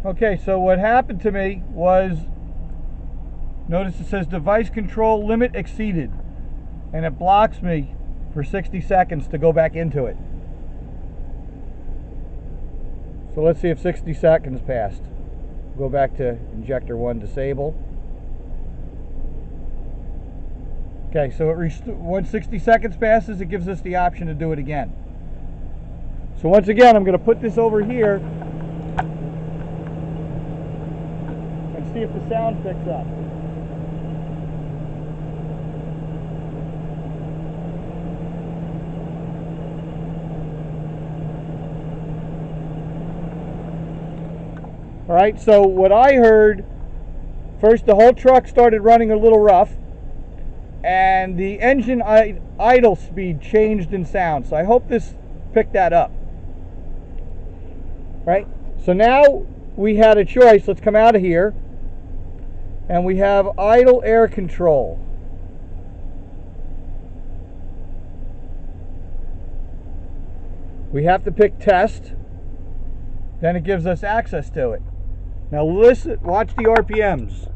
Okay, so what happened to me was, notice it says device control limit exceeded, and it blocks me for 60 seconds to go back into it. So let's see if 60 seconds passed. Go back to injector 1, disable. Okay, so once 60 seconds passes, it gives us the option to do it again. So once again, I'm going to put this over here and see if the sound picks up. All right, so what I heard, first the whole truck started running a little rough, and the engine idle speed changed in sound. So I hope this picked that up. Right? So now we had a choice. Let's come out of here, and we have idle air control. We have to pick test, then it gives us access to it. Now listen, watch the RPMs.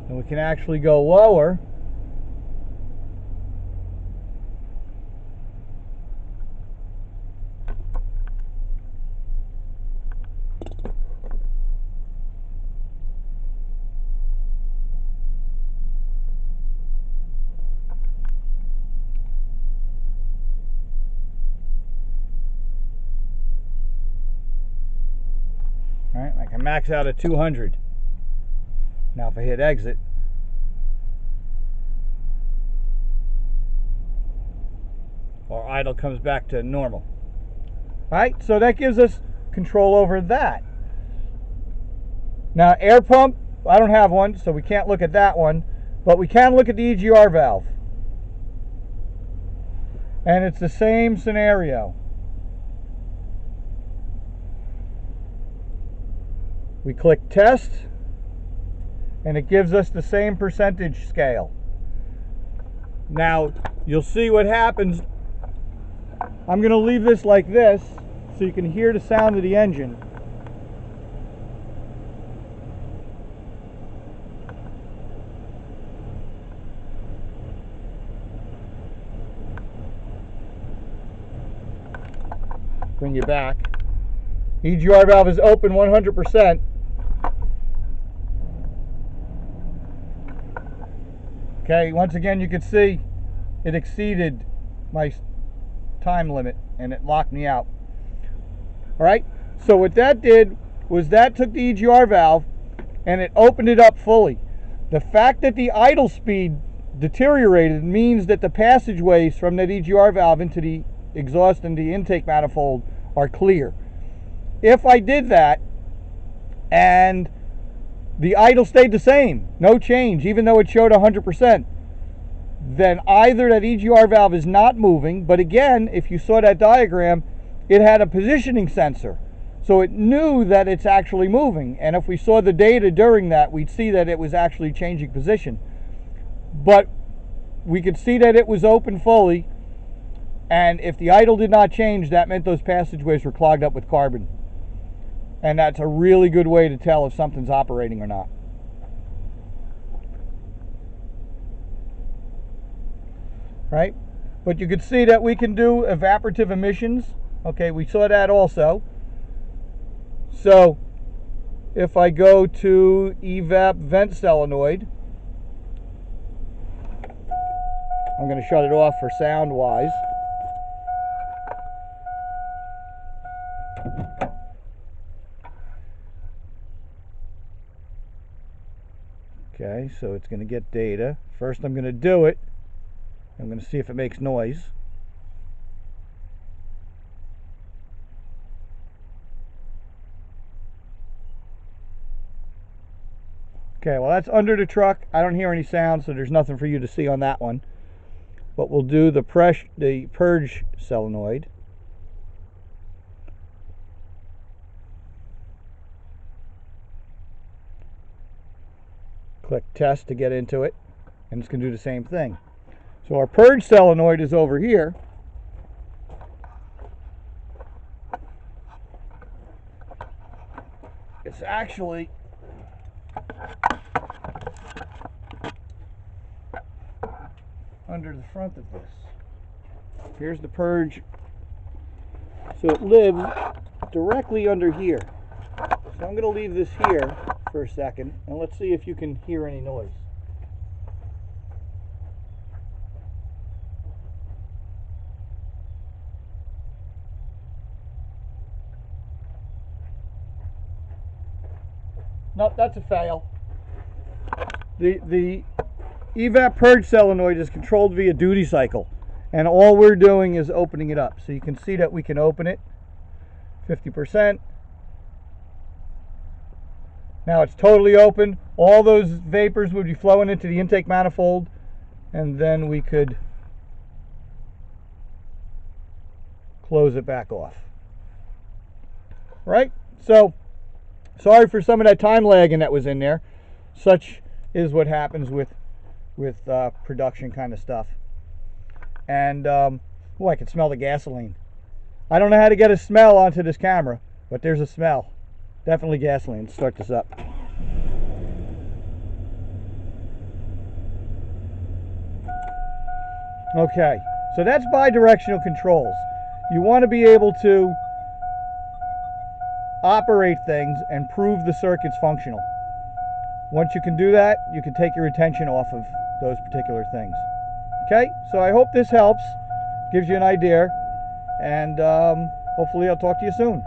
And we can actually go lower. All right, I can max out at 200. Now if I hit exit, our idle comes back to normal. Alright, so that gives us control over that. Now air pump, I don't have one, so we can't look at that one, but we can look at the EGR valve. And it's the same scenario. We click test, and it gives us the same percentage scale. Now, you'll see what happens. I'm going to leave this like this so you can hear the sound of the engine. Bring you back. EGR valve is open 100%. Okay, once again you can see it exceeded my time limit and it locked me out. Alright, so what that did was that took the EGR valve and it opened it up fully. The fact that the idle speed deteriorated means that the passageways from that EGR valve into the exhaust and the intake manifold are clear. If I did that and the idle stayed the same, no change, even though it showed 100%, then either that EGR valve is not moving, but again, if you saw that diagram, it had a positioning sensor. So it knew that it's actually moving, and if we saw the data during that, we'd see that it was actually changing position. But we could see that it was open fully, and if the idle did not change, that meant those passageways were clogged up with carbon. And that's a really good way to tell if something's operating or not. Right? But you can see that we can do evaporative emissions. Okay, we saw that also. So if I go to evap vent solenoid, I'm going to shut it off for sound wise. Okay, so it's going to get data. First I'm going to do it. I'm going to see if it makes noise. Okay, well that's under the truck. I don't hear any sound, so there's nothing for you to see on that one. But we'll do the purge solenoid. Click test to get into it, and it's going to do the same thing. So our purge solenoid is over here. It's actually under the front of this. Here's the purge. So it lives directly under here. So I'm going to leave this here for a second, and let's see if you can hear any noise. Nope, that's a fail. The evap purge solenoid is controlled via duty cycle, and all we're doing is opening it up. So you can see that we can open it 50%. Now it's totally open. All those vapors would be flowing into the intake manifold, and then we could close it back off. Right? So sorry for some of that time lagging that was in there. Such is what happens with production kind of stuff. And oh, I can smell the gasoline. I don't know how to get a smell onto this camera, but there's a smell. Definitely gasoline. Let's start this up. Okay, so that's bi-directional controls. You want to be able to operate things and prove the circuit's functional. Once you can do that, you can take your attention off of those particular things. Okay, so I hope this helps, gives you an idea, and hopefully I'll talk to you soon.